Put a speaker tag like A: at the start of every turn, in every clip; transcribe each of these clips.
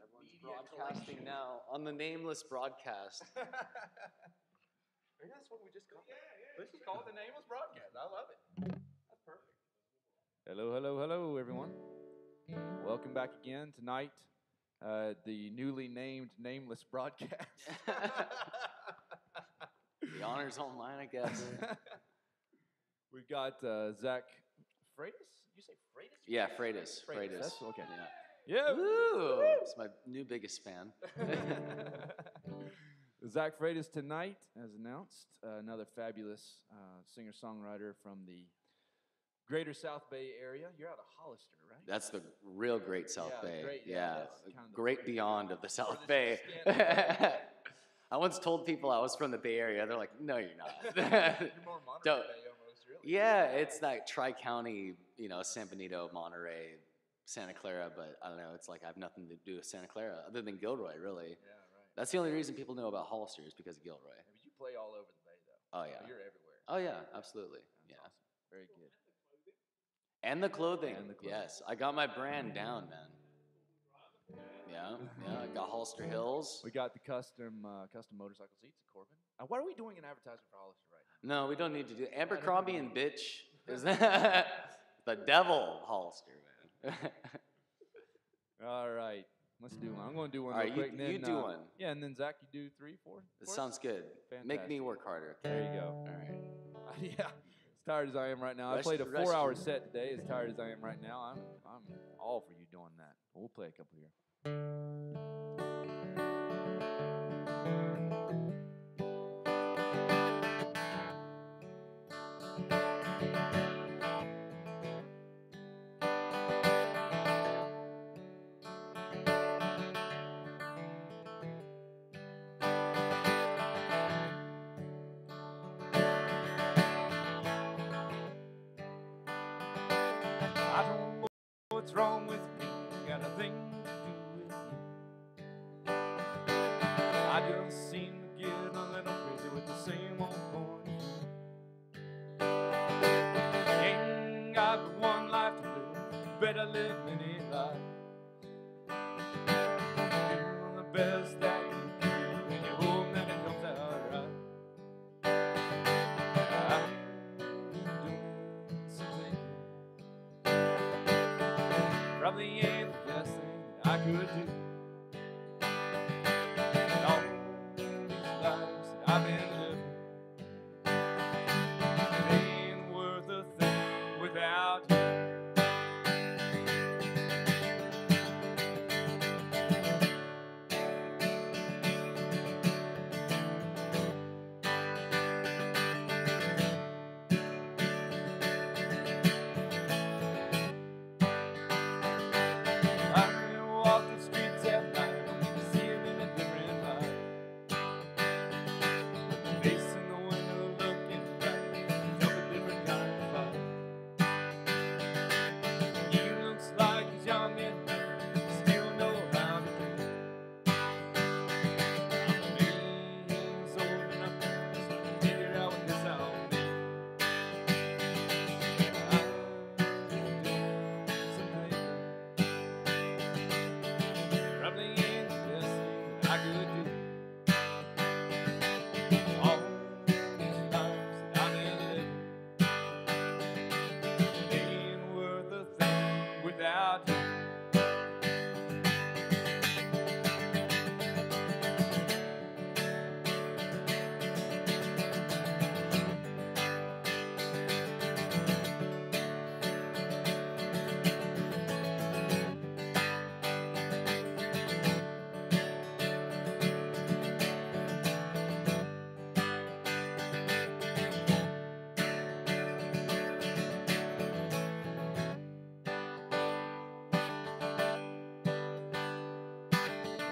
A: Everyone's broadcasting now on the nameless broadcast.
B: Maybe that's what we just call it. Let's just call it the nameless broadcast. I love it. That's perfect. Hello, everyone. Welcome back again tonight. The newly named nameless broadcast.
A: The honor's on mine, I guess.
B: We've got Zach Freitas. You say Freitas?
A: Yeah, Freitas.
B: That's okay.
A: Yeah.
B: Yeah.
A: Woo! It's my new biggest fan.
B: Zach Freitas tonight, as announced, another fabulous singer-songwriter from the greater South Bay area. You're out of Hollister, right?
A: That's the real great South Bay.
B: Great,
A: yeah,
B: kind of
A: great beyond of the South Bay. I once told people I was from the Bay Area. They're like, "No, you're not."
B: You're more Monterey Bay almost, really.
A: Yeah, it's like Tri-County, San Benito, Monterey, Santa Clara, but I don't know. It's like I have nothing to do with Santa Clara other than Gilroy, really.
B: Yeah, right.
A: That's the only reason people know about Hollister is because of Gilroy.
B: Yeah, but you play all over the Bay, though.
A: Oh yeah,
B: you're everywhere.
A: Oh yeah, absolutely.
B: That's awesome. Very good.
A: And the clothing. Yes, I got my brand down, man. Yeah. I got Hollister Hills.
B: We got the custom motorcycle seats at Corbin. What are we doing in advertising for Hollister right now?
A: No, we don't need to do Abercrombie and Bitch. Is that the devil Hollister, man?
B: All right, let's do one. I'm going to do one
A: All
B: real
A: right,
B: quick.
A: you do one.
B: Yeah, and then Zach, you do 3, 4.
A: It sounds good.
B: Fantastic.
A: Make me work harder.
B: There you go.
A: All right.
B: Yeah, as tired as I am right now. I played a 4-hour set today. As tired as I am right now, I'm all for you doing that. We'll play a couple here. I don't know what's wrong with me. Got a thing to do with you. I just seem to get a little crazy with the same old point of view. Ain't got but one life to live. Better live many lives. Do the best that you can, and you hope that it comes out right. I'm doing something probably ain't the best thing that I could do. And all these lives that I've been living ain't worth a thing without you. I walk the streets at night, only to see it in a different light. With the face in the window looking back, tell a different kind of fight. He looks like he's young and still know how to do. He's old enough now, so I can figure out what this all means. I'm doing something probably ain't the best thing that I could do. All these lives that I've been living ain't worth a thing without you.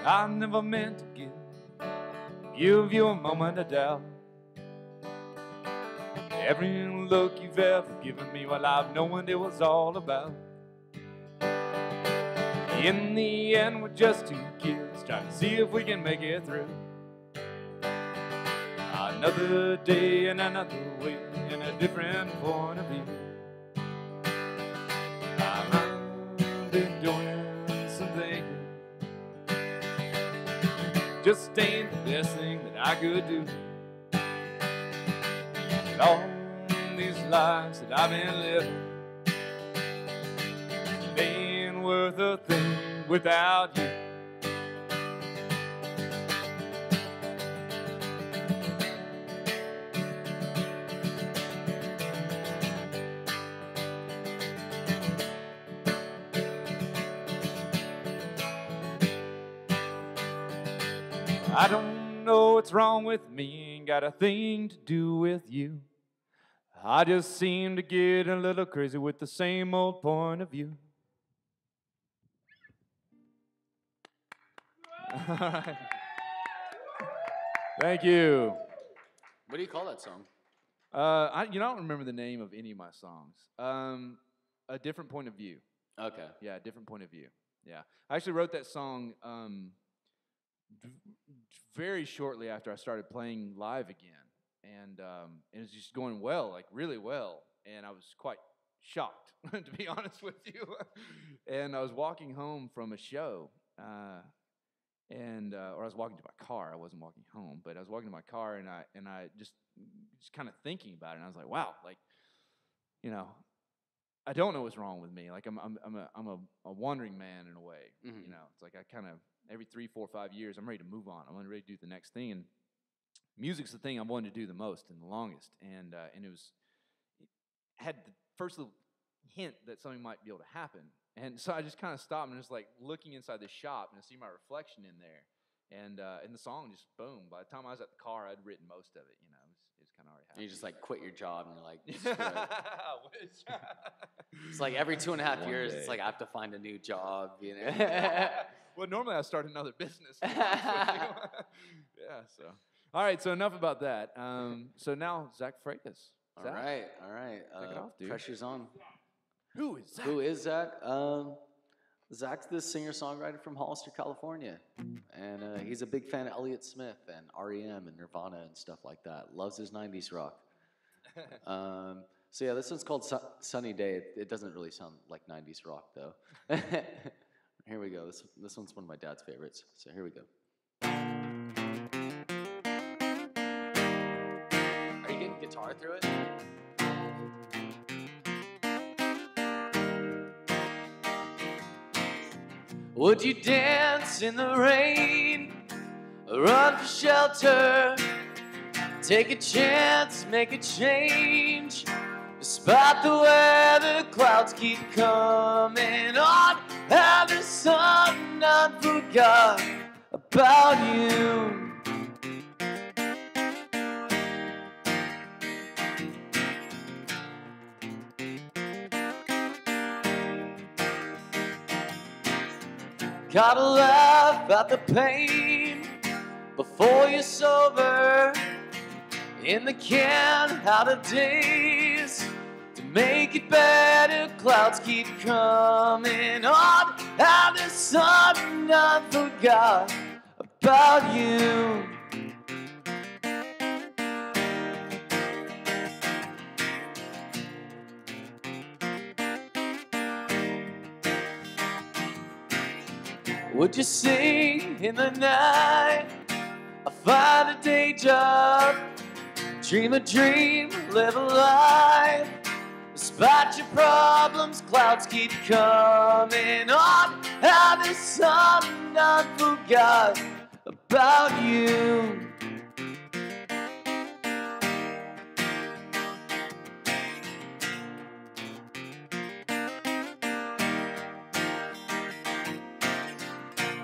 B: I never meant to give you a moment of doubt. Every look you've ever given me, well, I've known what it was all about. In the end, we're just two kids trying to see if we can make it through. Another day and another way and a different point of view. I've been doing something just ain't the best thing that I could do. And all these lives that I've been living ain't worth a thing without you. I don't know what's wrong with me, ain't got a thing to do with you. I just seem to get a little crazy with the same old point of view. All right. Thank you.
A: What do you call that song?
B: I don't remember the name of any of my songs. A Different Point of View.
A: Okay.
B: Yeah, A Different Point of View. Yeah. I actually wrote that song very shortly after I started playing live again. And it was just going well, like really well. And I was quite shocked, to be honest with you. And I was walking home from a show, or I was walking to my car. I wasn't walking home, but I was walking to my car, and I just kind of thinking about it. And I was like, wow, like, I don't know what's wrong with me. Like I'm a wandering man in a way.
A: Mm-hmm.
B: It's like I kind of every 3, 4, 5 years, I'm ready to move on. I'm ready to do the next thing, and music's the thing I wanted to do the most and the longest. And it had the first little hint that something might be able to happen. And so I just kind of stopped and just like looking inside the shop and I see my reflection in there. And the song just boom. By the time I was at the car, I'd written most of it. It was kind of already happening.
A: You just like quit your job and you're like, it's like every 2.5 years, it's like I have to find a new job.
B: Well, normally I start another business. Yeah. So all right. So enough about that. So now Zach Freitas.
A: All right.
B: Take it off, dude.
A: Pressure's on.
B: Who is Zach?
A: Who is Zach? Zach's the singer-songwriter from Hollister, California. And he's a big fan of Elliott Smith and R.E.M. and Nirvana and stuff like that. Loves his 90s rock. So yeah, this one's called Sunny Day. It doesn't really sound like 90s rock, though. Here we go. This one's one of my dad's favorites. So here we go. Are you getting guitar through it? Would you dance in the rain, run for shelter, take a chance, make a change? Despite the weather, clouds keep coming on, and there's something I forgot about you. Gotta laugh at the pain before you're sober. In the can, out of days. To make it better, clouds keep coming on, and there's something I forgot about you. Would you sing in the night? I find a day job, dream a dream, live a life. Despite your problems, clouds keep coming on, and there's something I forgot about you.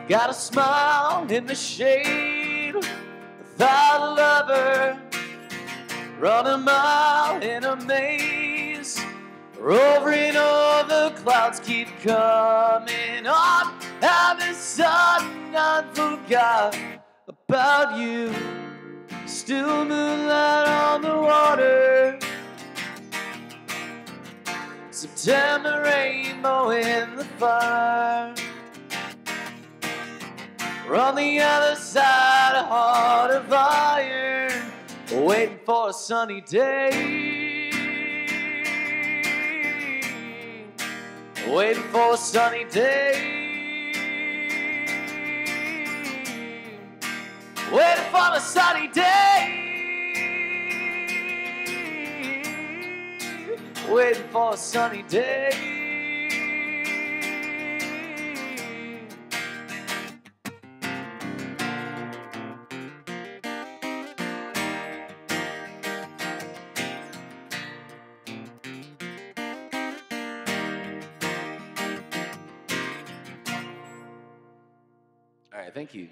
A: Got a smile in the shade without a lover. Run a mile in a maze. Over and over, clouds keep coming on, and there's something I forgot about you. Still moonlight on the water. September rainbow in the fire. We're on the other side, a heart of iron, waiting for a sunny day. Waiting for a sunny day. waiting for a sunny day. Waiting for a sunny day. All right, thank you.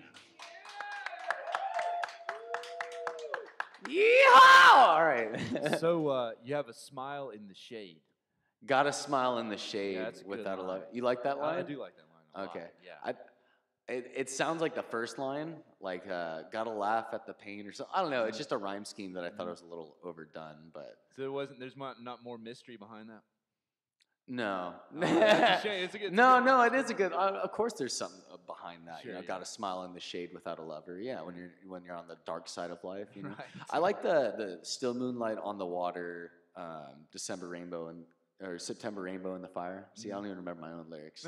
A: Yeehaw! All right.
B: So you have a smile in the shade.
A: Got a smile in the shade
B: Yeah, that's a good
A: without a
B: line.
A: love. You like that line?
B: I do like that line a lot.
A: Okay.
B: Yeah.
A: It sounds like the first line, like gotta laugh at the pain or something. I don't know. It's just a rhyme scheme that I thought was a little overdone, but
B: So there's not more mystery behind that?
A: no.
B: That's a shame. It's a good.
A: No, it is a good. Of course, there's something behind that.
B: Sure,
A: you know,
B: yeah.
A: got a smile in the shade without a lover. Yeah, when you're on the dark side of life. You know,
B: Right.
A: I like the still moonlight on the water, December rainbow or September rainbow in the fire. See, I don't even remember my own lyrics.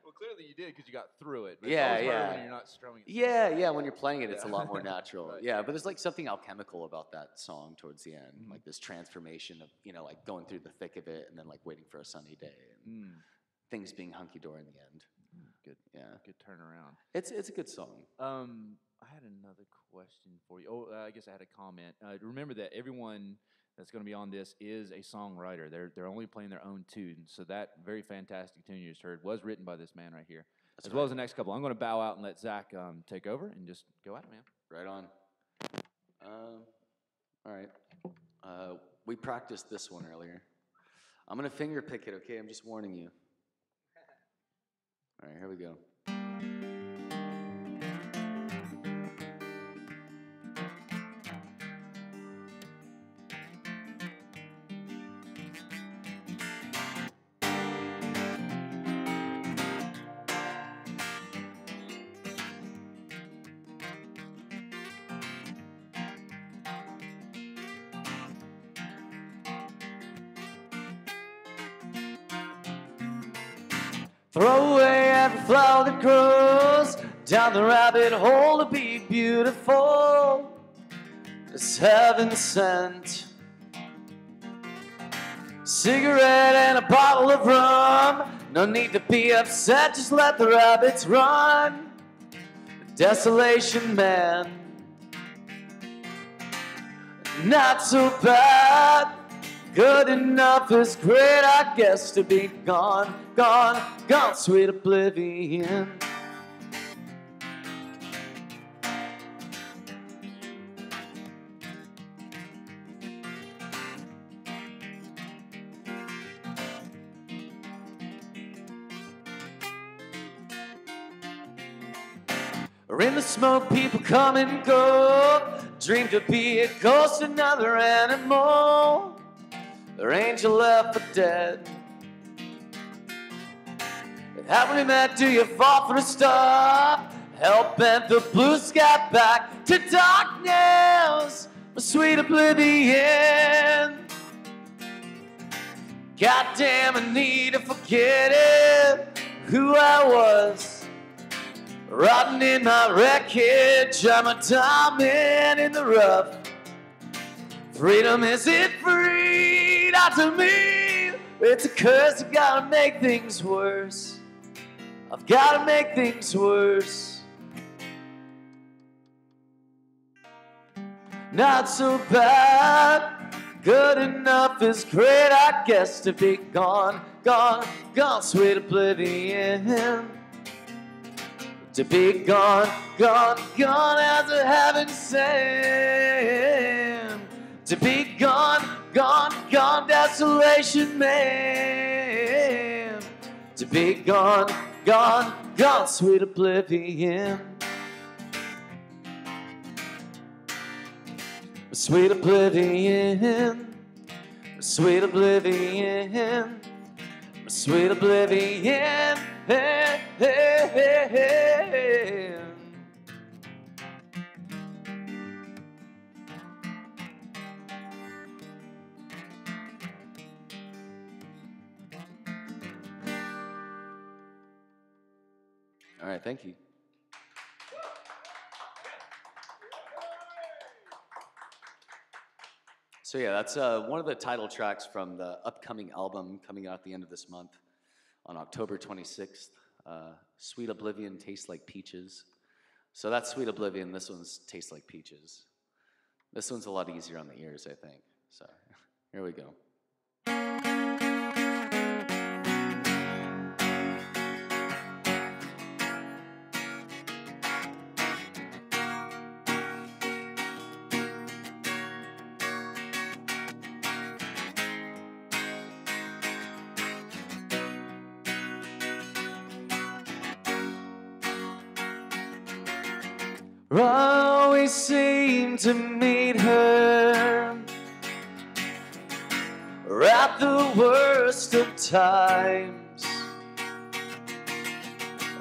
B: Well, clearly you did because you got through it. But
A: Yeah,
B: it's always harder
A: yeah.
B: when you're not strumming it.
A: Yeah, when you're playing it, it's a
B: Yeah.
A: lot more natural.
B: Right.
A: Yeah, but there's like something alchemical about that song towards the end, like this transformation of, you know, like going through the thick of it and then like waiting for a sunny day and things being hunky-dory in the end.
B: Good.
A: Yeah.
B: Good turnaround.
A: It's a good song.
B: I had another question for you. Oh, I guess I had a comment. Remember that everyone that's going to be on this is a songwriter. They're only playing their own tune. So that very fantastic tune you just heard was written by this man right here, as well as the next couple. I'm going to bow out and let Zach take over and just go at it, man.
A: Right on. All right. We practiced this one earlier. I'm going to finger pick it, okay? I'm just warning you. All right, here we go. Throw away every flower that grows down the rabbit hole to be beautiful as heaven sent. Cigarette and a bottle of rum. No need to be upset, just let the rabbits run. Desolation man, not so bad. Good enough is great, I guess, to be gone, gone, gone, sweet oblivion. Or in the smoke, people come and go. Dream to be a ghost, another animal. Their angel left for dead. Haven't we met? Do you fall for a star? Help bend the blue sky back to darkness, my sweet oblivion. Goddamn, I need to forget it, who I was. Rotting in my wreckage, I'm a diamond in the rough. Freedom isn't free, not to me. It's a curse, I gotta make things worse. I've gotta make things worse. Not so bad, good enough is great, I guess, to be gone, gone, gone, sweet oblivion. To be gone, gone, gone as a heaven sent. To be gone, gone, gone, desolation man. To be gone, gone, gone, sweet oblivion. Sweet oblivion, sweet oblivion, sweet oblivion. Hey, hey, hey, hey. All right, thank you. So yeah, that's one of the title tracks from the upcoming album coming out at the end of this month on October 26th. Sweet Oblivion, Tastes Like Peaches. So that's Sweet Oblivion. This one's Tastes Like Peaches. This one's a lot easier on the ears, I think. So here we go. Always seem to meet her at the worst of times,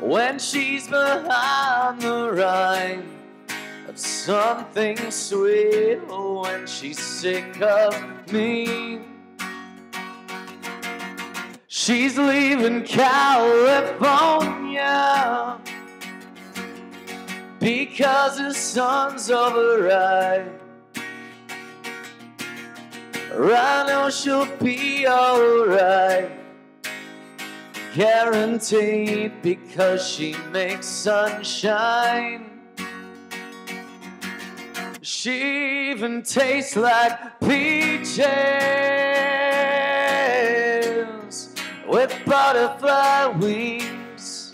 A: when she's behind the rhyme of something sweet, or when she's sick of me. She's leaving California because the sun's overripe. I know she'll be alright, guaranteed, because she makes sunshine. She even tastes like peaches with butterfly wings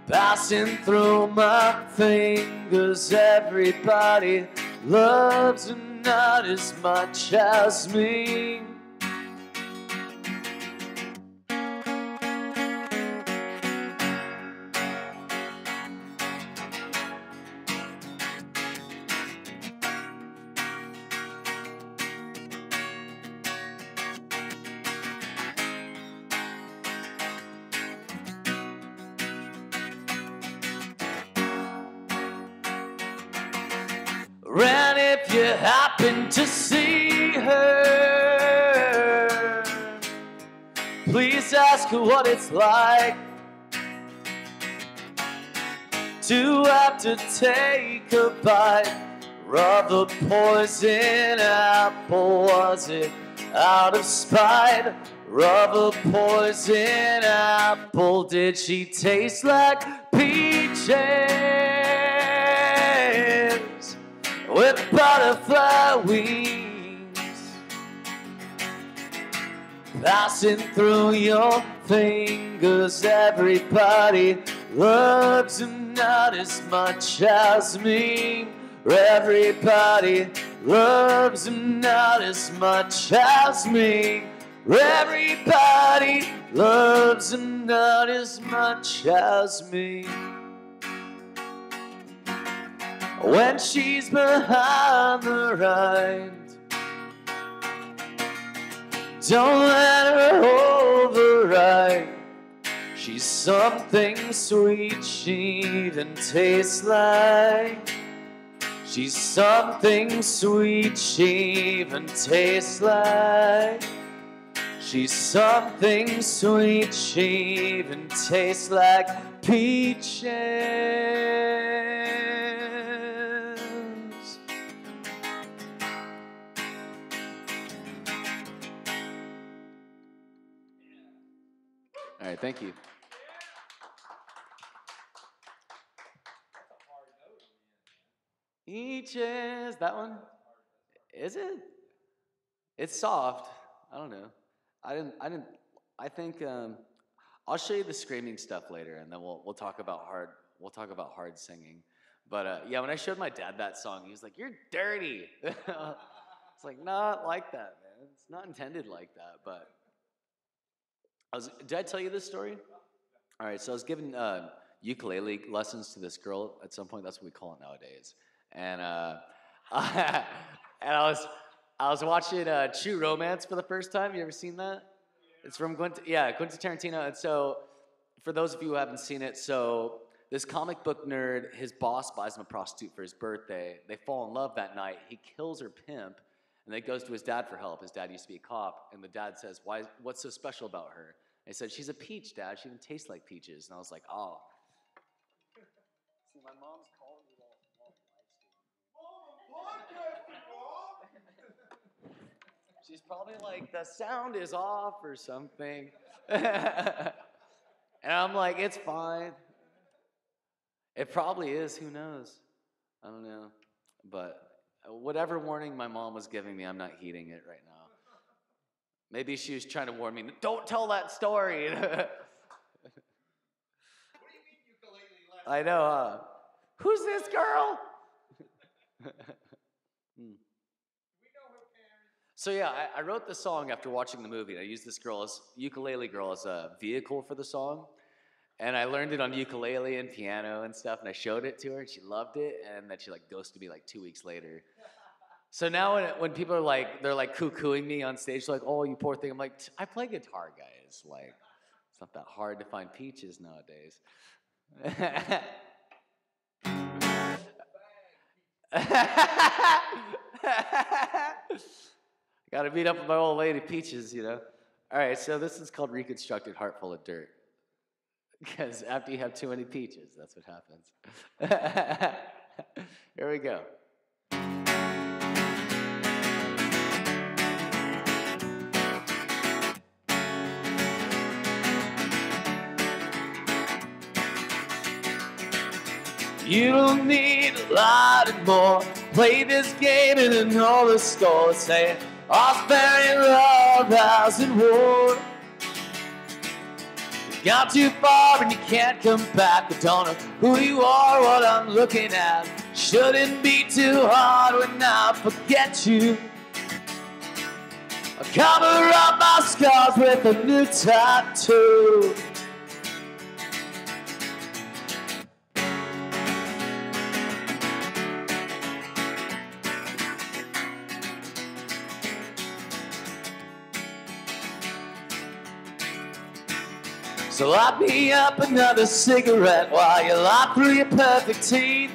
A: passing through my fingers. Everybody loves her not as much as me. And if you happen to see her, please ask her what it's like to have to take a bite of the poison apple. Was it out of spite? Of a poison apple. Did she taste like peaches with butterfly wings passing through your fingers? Everybody loves him not as much as me. Everybody loves him not as much as me. Everybody loves him not as much as me. When she's behind the right, don't let her override. She's something sweet, she even tastes like. She's something sweet, she even tastes like. She's something sweet, she even tastes like peaches. All right, thank you. Peaches, that one? Is it? It's soft. I don't know. I think I'll show you the screaming stuff later, and then we'll talk about hard. We'll talk about hard singing. But yeah, when I showed my dad that song, he was like, "You're dirty." It's like, not like that, man. It's not intended like that. But did I tell you this story? All right, so I was giving ukulele lessons to this girl at some point. That's what we call it nowadays. And and I was watching True Romance for the first time. You ever seen that? It's from Quentin Tarantino. And so, for those of you who haven't seen it, so this comic book nerd, his boss buys him a prostitute for his birthday. They fall in love that night. He kills her pimp, and then goes to his dad for help. His dad used to be a cop, and the dad says, "Why? What's so special about her?" And he said, "She's a peach, Dad. She even tastes like peaches." And I was like, "Oh." See, my mom's calling me while live streaming. She's probably like, the sound is off or something. And I'm like, it's fine. It probably is, who knows? I don't know. But whatever warning my mom was giving me, I'm not heeding it right now. Maybe she was trying to warn me, don't tell that story. What do you
B: mean ukulele left?
A: I know, who's this girl? So yeah, I wrote the song after watching the movie. I used this ukulele girl as a vehicle for the song. And I learned it on ukulele and piano and stuff, and I showed it to her, and she loved it, and then she like ghosted me like 2 weeks later. So now when people are like, they're like cuckooing me on stage, like, oh, you poor thing. I'm like, I play guitar, guys. Like, it's not that hard to find peaches nowadays. Gotta meet up with my old lady Peaches, you know. All right, so this is called Reconstructed Heart Full of Dirt. Because after you have too many peaches, that's what happens. Here we go. You don't need a lot more. Play this game and then know the score. Say, all's fair in love, as in war. You've gone too far and you can't come back. I don't know who you are, what I'm looking at. Shouldn't be too hard when I forget you. I cover up my scars with a new tattoo. So light me up another cigarette while you lie through your perfect teeth.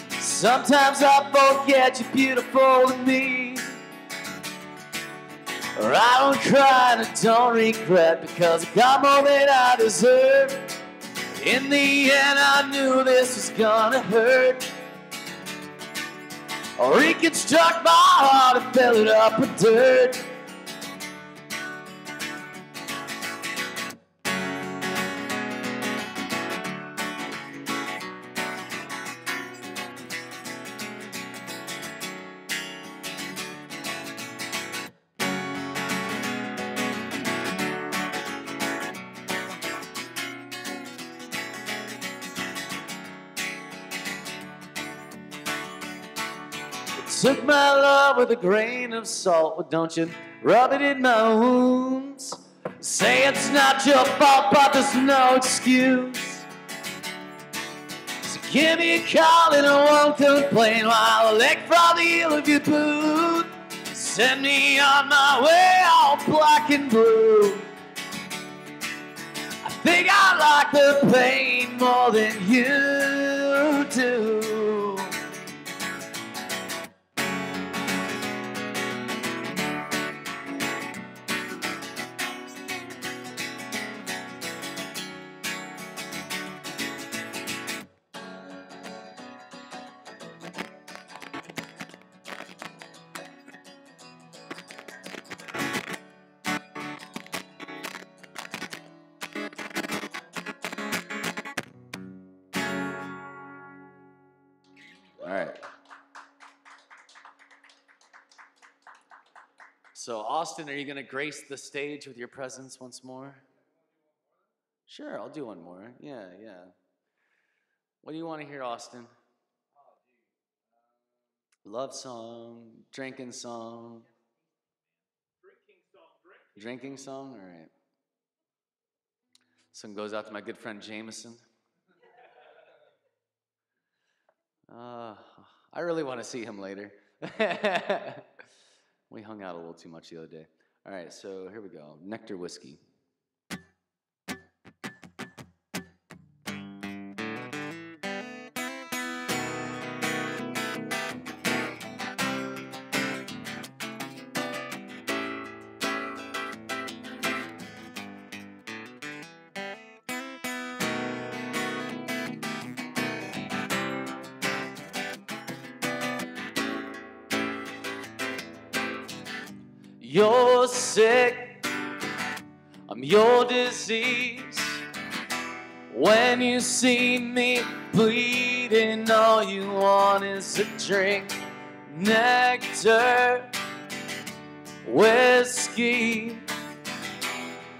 A: Sometimes I forget you're beautiful to me. Or I don't cry and I don't regret because I got more than I deserve. In the end I knew this was gonna hurt. I reconstruct my heart and fill it up with dirt. Took my love with a grain of salt, but don't you rub it in my wounds. Say it's not your fault, but there's no excuse. So give me a call and I won't complain while I lick from the heel of your boot. Send me on my way all black and blue. I think I like the pain more than you do. All right. So, Austin, are you going to grace the stage with your presence once more? Sure, I'll do one more. Yeah. What do you want to hear, Austin? Love song, drinking song. Drinking song? All right. This one goes out to my good friend Jameson. I really want to see him later. We hung out a little too much the other day. All right, so here we go. Nectar Whiskey. You're sick, I'm your disease. When you see me bleeding, all you want is to drink nectar, whiskey,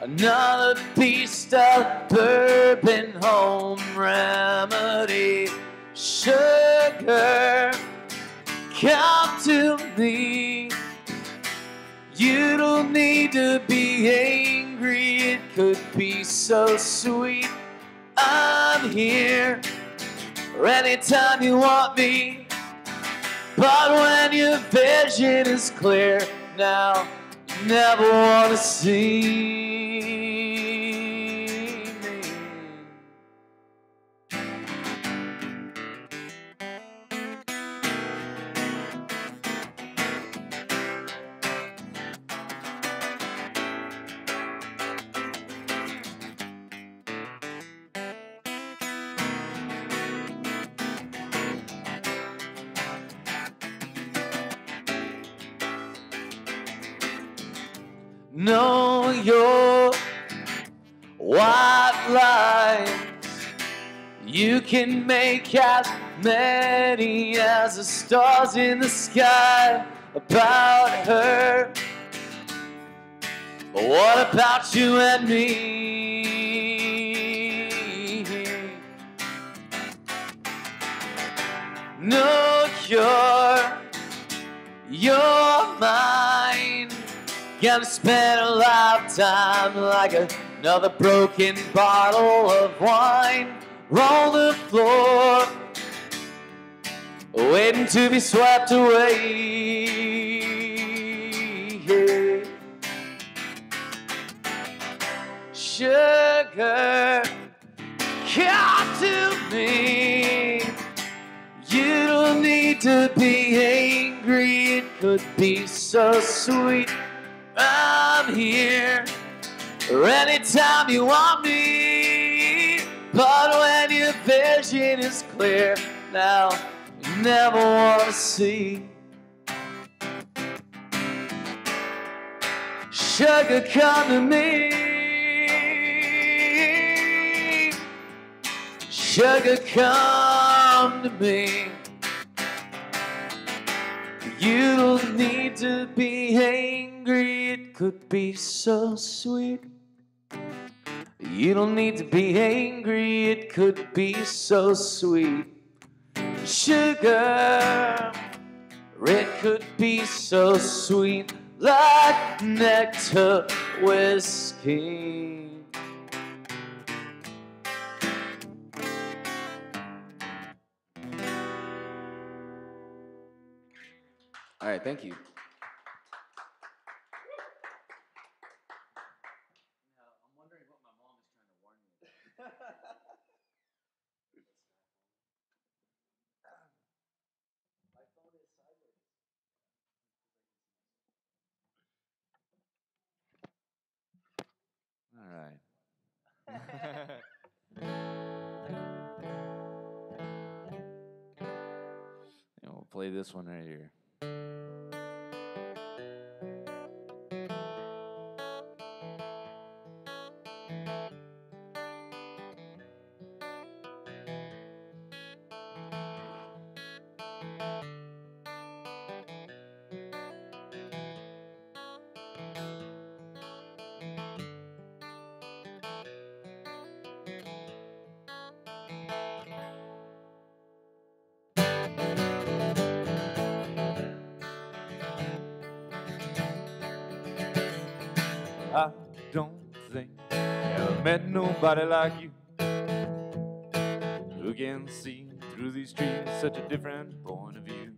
A: another piece of bourbon, home remedy, sugar. Come to me. You don't need to be angry, it could be so sweet. I'm here anytime you want me, but when your vision is clear, now you never want to see me. Know your white lines. You can make as many as the stars in the sky about her. But what about you and me? Know you're mine. Gonna spend a lifetime like another broken bottle of wine. Roll the floor, waiting to be swept away. Sugar, come to me. You don't need to be angry, it could be so sweet. I'm here anytime you want me, but when your vision is clear, now you never want to see. Sugar, come to me. Sugar, come to me. You don't need to be angry, it could be so sweet. You don't need to be angry, it could be so sweet. Sugar, it could be so sweet, like nectar, whiskey. All right, thank you. Now, I'm wondering what my mom is trying to warn me about. My phone is sideways. All right. And we'll play this one right here. I don't think I ever met nobody like you, who can see through these trees such a different point of view.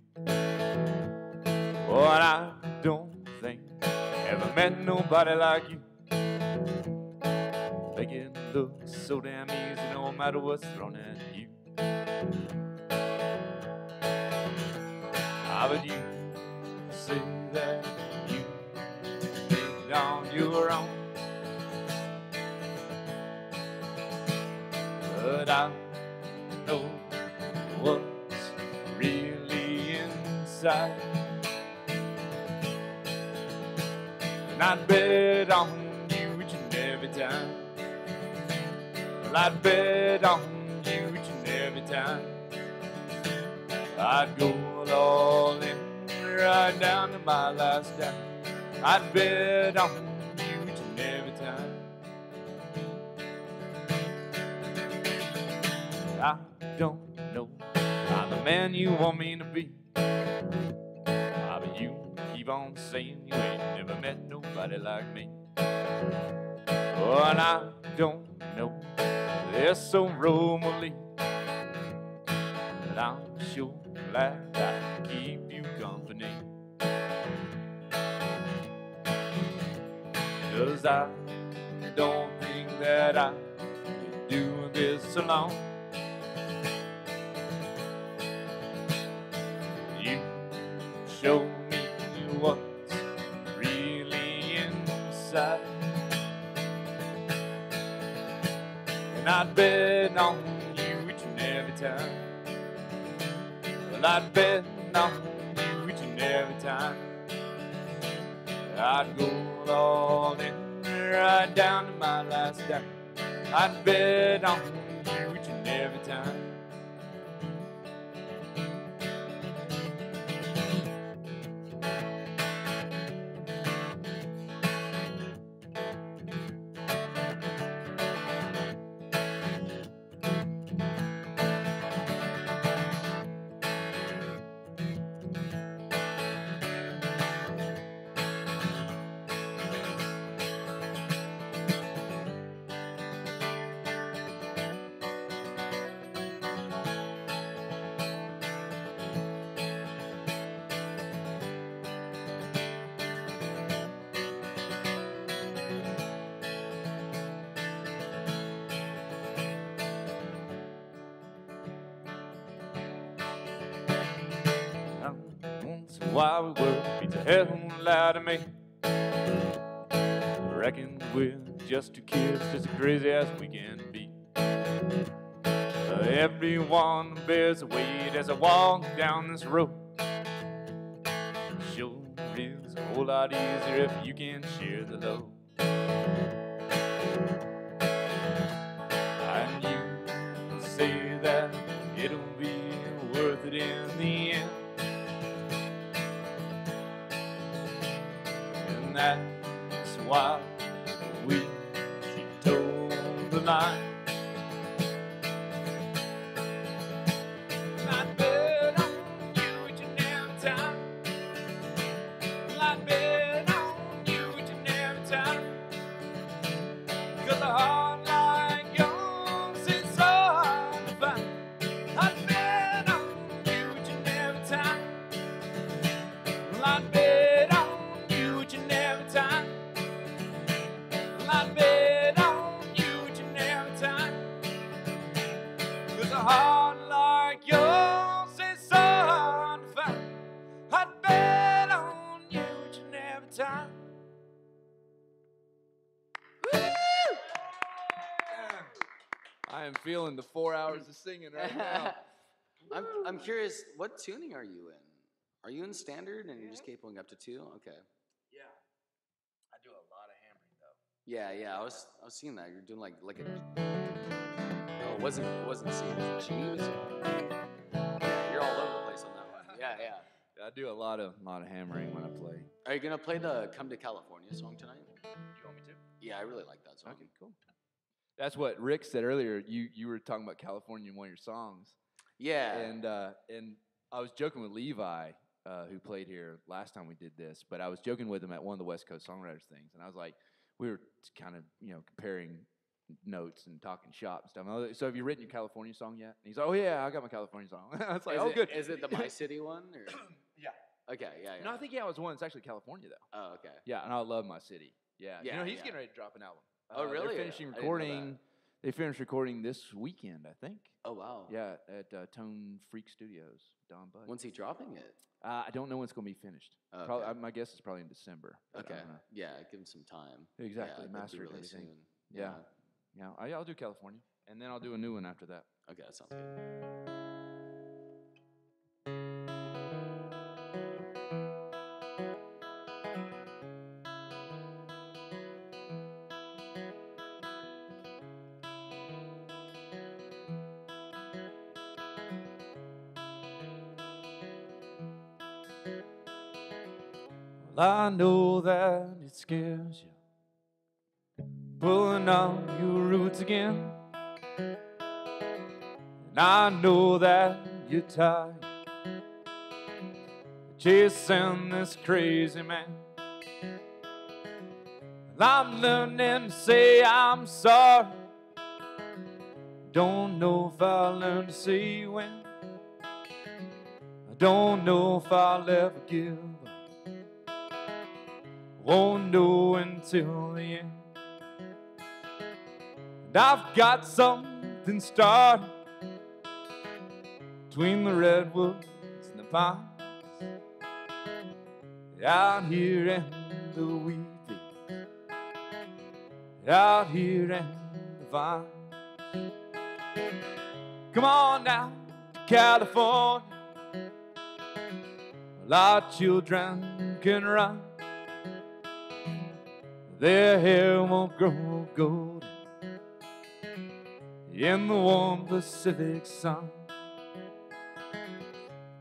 A: Oh, and I don't think I ever met nobody like you. Make it look so damn easy no matter what's thrown at you. How would you say that you did it on your own? But I know what's really inside. You don't need to be angry, it could be so sweet. I'm here anytime you want me, but when your vision is clear, now you never want to see. Sugar, come to me. You don't need to be angry, it could be so sweet. You don't need to be angry, it could be so sweet. I'm here anytime you want me, but when your vision is clear, now you never want to see. But I know what's really inside.
B: And I'd bet on you each and every time. Well, I'd bet on you each and every time. I'd go all in, right down to my last dime. I'd bet on you each and every time. I don't know I'm the man you want me to be. But you keep on saying you ain't never met nobody like me. Oh, and I don't know they're so Romally, but I'm sure glad I can keep you company. 'Cause I don't think that I could do this alone. You show me what's really inside, and I'd bet on you each and every time. Well, I'd bet on you each and every time. I'd go all in, right down to my last dime. I'd bet on you each and every time. Once in a while we were beats the hell out of me. Reckon we're just two kids, just as crazy as we can be. Everyone bears the weight as I walk down this road. Sure is a whole lot easier if you can share the load. And you say that it'll be worth it in the end. And that's why we keep towing the line. I bet on you each and every time. I bet on you each and every time. 'Cause a heart like yours is so hard to find. I bet on you each and every time. I bet on you each and every time. I bet on you each and every time. 'Cause a heart like yours is so hard to find. I bet on you each and every time. I am feeling the 4 hours of singing right now.
A: I'm curious, what tuning are you in? Are you in standard and you just keep going up to 2? Okay.
B: Yeah. I do a lot of hammering though.
A: Yeah. I was seeing that. You're doing like a. Oh, it wasn't C. It was G. It was, yeah, you're all over the place on that one. Yeah.
B: I do a lot of hammering when I play.
A: Are you gonna play the "Come to California" song tonight?
B: You want me to?
A: Yeah, I really like that song.
B: Okay, cool. That's what Rick said earlier. You were talking about California in one of your songs.
A: Yeah.
B: And I was joking with Levi, who played here last time we did this, but I was joking with him at one of the West Coast Songwriters things, and I was like, we were kind of comparing notes and talking shop and stuff. And I was like, so have you written your California song yet? And he's like, oh yeah, I got my California song. I was like, good.
A: Is it the My City one? Or?
B: Yeah.
A: Okay, yeah.
B: No, I think it was one. It's actually California though.
A: Oh, okay.
B: Yeah, and I love My City. Yeah. He's getting ready to drop an album.
A: Oh, really?
B: They're finishing recording. They finished recording this weekend, I think.
A: Oh, wow.
B: Yeah, at Tone Freak Studios, Don Bud.
A: When's he dropping it?
B: I don't know when it's going to be finished.
A: Okay.
B: Probably, my guess is probably in December.
A: Okay. Yeah, give him some time.
B: Exactly.
A: Yeah,
B: Master it
A: really
B: and everything.
A: soon.
B: Yeah. I'll do California, and then I'll do a new one after that.
A: Okay, that sounds good.
B: Well, I know that it scares you, pulling on your roots again. And I know that you're tired of chasing this crazy man. Well, I'm learning to say I'm sorry. Don't know if I'll learn to say when. I don't know if I'll ever give up. Won't know until the end. And I've got something started between the redwoods and the pines, out here in the wheat fields, out here in the vines. Come on now to California, well, our children can run. Their hair won't grow golden in the warm Pacific sun.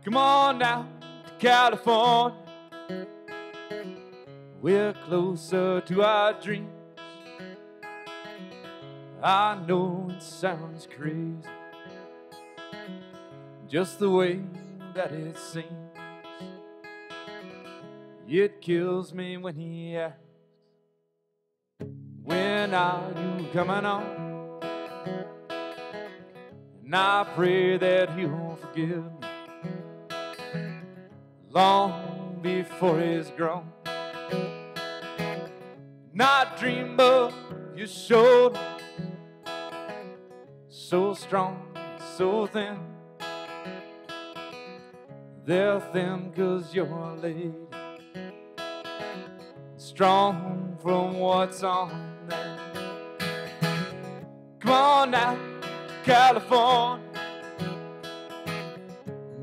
B: Come on now to California, we're closer to our dreams. I know it sounds crazy, just the way that it seems. It kills me when he asks, when are you coming on? And I pray that he'll forgive me long before he's grown. And I dream of your shoulders, so strong, so thin. They're thin 'cause you're a lady, strong from what's on them. Come on now, California,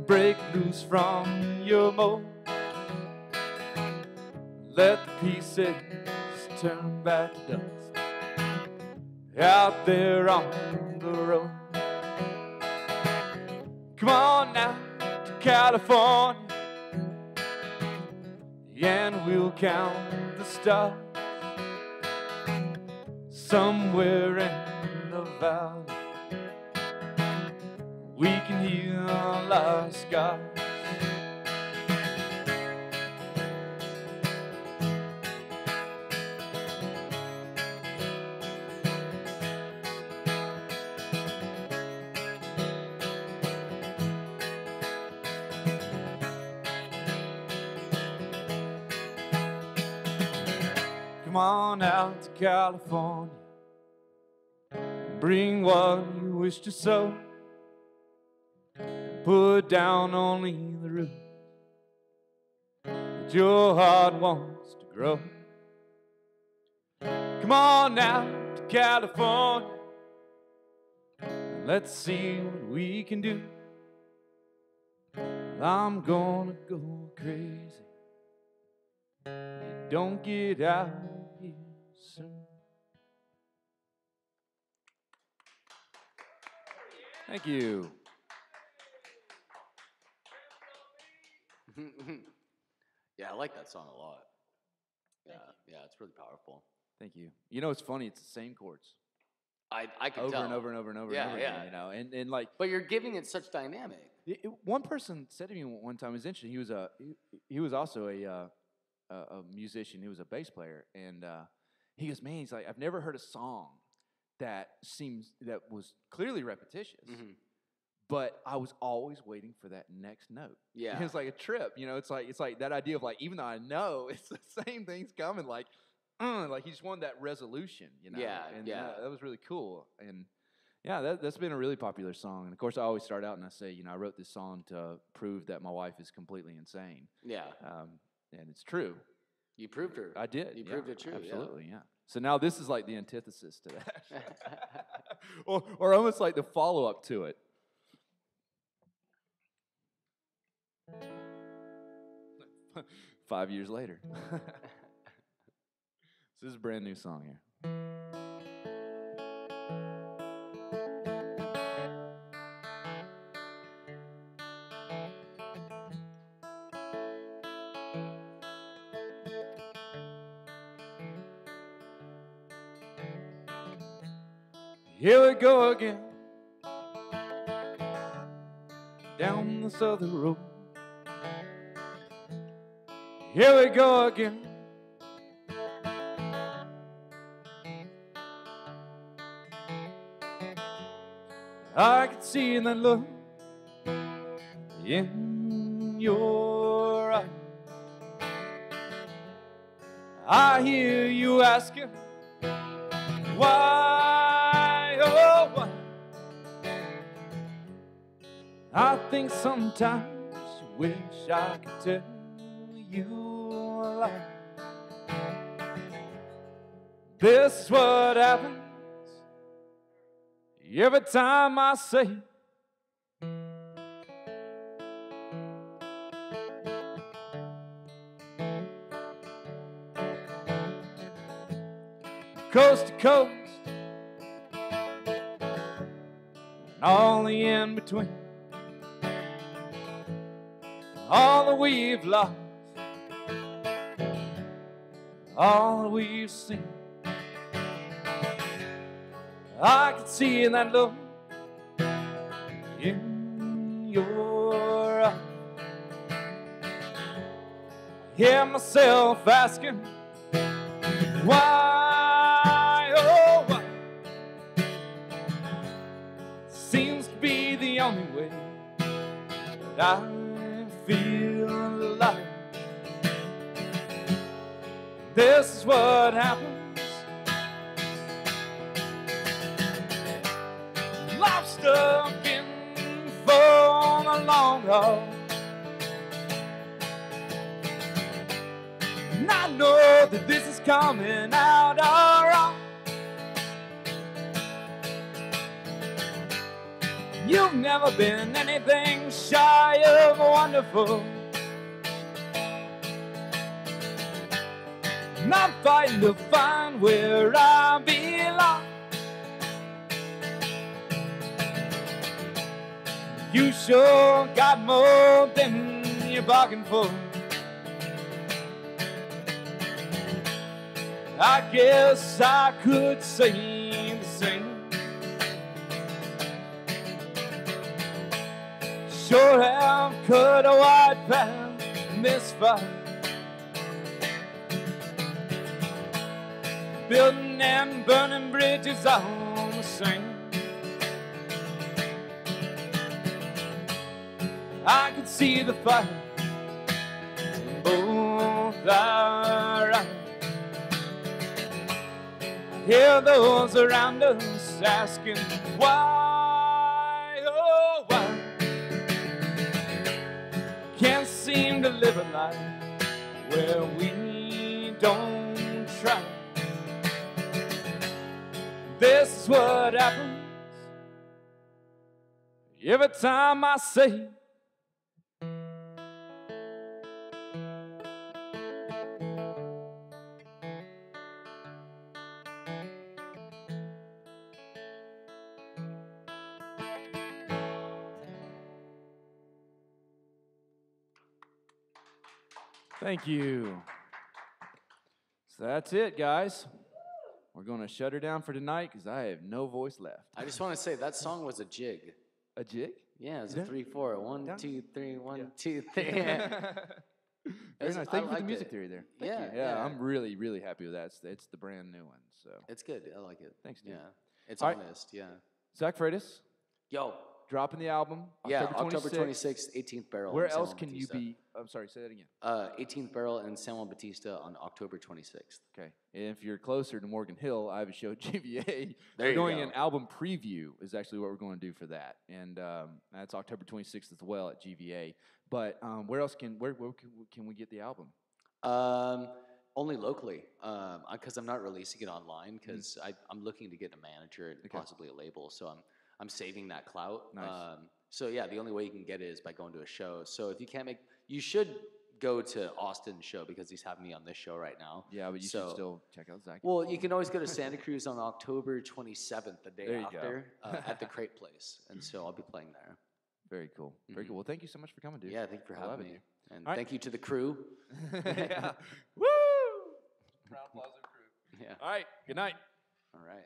B: break loose from your mold. Let the pieces turn back to dust out there on the road. Come on now to California, and we'll count the stars somewhere in the valley. We can heal our scars. Come on out to California, bring what you wish to sow, put down only the root that your heart wants to grow. Come on out to California, and let's see what we can do. I'm gonna go crazy. You don't get out here soon. Thank you.
A: Yeah, I like that song a lot. Yeah, it's really powerful.
B: Thank you. You know, it's funny. It's the same chords
A: I can
B: over
A: tell.
B: and over and over and over
A: Yeah,
B: and over
A: yeah.
B: again, you know, and like.
A: But you're giving it such dynamic.
B: One person said to me one time, it was interesting. He was also a musician. He was a bass player, and he goes, "Man, he's like, I've never heard a song that was clearly repetitious, but I was always waiting for that next note."
A: Yeah,
B: it was like a trip. You know, it's like that idea of like, even though I know it's the same thing's coming, like he just wanted that resolution. You know, that was really cool. And yeah, that's been a really popular song. And of course, I always start out and I say, you know, I wrote this song to prove that my wife is completely insane.
A: Yeah.
B: And it's true.
A: You proved her.
B: I did.
A: You proved it true.
B: Absolutely, yeah. So now this is like the antithesis to that. or almost like the follow-up to it. Five years later. This is a brand new song here. Here we go again, down the southern road. Here we go again. I can see that look in your eyes. I hear you asking, why, oh, why? I think sometimes you wish I could tell you a lie. This is what happens every time I say coast to coast and all the in between, all that we've lost, all that we've seen. I can see that look in your eyes. I hear myself asking, why, oh, why? Seems to be the only way that I feel alive. This is what happens. Life's stuck in for the long haul. And I know that this is coming out all wrong. You've never been anything shy of wonderful. And I'm fighting to find where I belong. You sure got more than you're bargaining for. I guess I could say the same. Sure have cut a wide path this far, building and burning bridges all the same. I could see the fire in both our eyes. I hear those around us asking, why, oh, why? Can't seem to live a life where we don't try. This is what happens every time I say thank you. So that's it, guys. We're going to shut her down for tonight because I have no voice left.
A: I just want to say that song was a jig.
B: A jig?
A: Yeah, it was a 3/4. 1, 2, 3, 1, 2, 3.
B: Very nice. Thank you for the music theory there. Thank you. Yeah, I'm really, really happy with that. It's the brand new one. So
A: it's good. I like it.
B: Thanks, dude.
A: Yeah, it's
B: All
A: honest.
B: right.
A: Yeah.
B: Zach Freitas,
A: Yo.
B: dropping the album.
A: October 26th, 18th Barrel.
B: Where else can you be? I'm sorry, say that again.
A: 18th Barrel in San Juan Bautista on October 26th.
B: Okay. And if you're closer to Morgan Hill, I have a show at GVA.
A: There
B: we're
A: you
B: doing
A: go.
B: an album preview is actually what we're going to do for that. And that's October 26th as well at GVA. But where else can we get the album?
A: Only locally, because I'm not releasing it online because I'm looking to get a manager and possibly a label. So I'm saving that clout.
B: Nice.
A: So yeah, the only way you can get it is by going to a show. So if you can't make, you should go to Austin's show because he's having me on this show right now.
B: Yeah, but you should still check out Zach.
A: Well, you can always go to Santa Cruz on October 27th, the day
B: There you
A: after, at the Crate Place, and so I'll be playing there.
B: Very cool. Very cool. Well, thank you so much for coming, dude.
A: Yeah, thank you for having me.
B: You.
A: And thank you to the crew.
B: Yeah. Woo! Crown Plaza crew.
A: Yeah.
B: All right. Good night.
A: All right.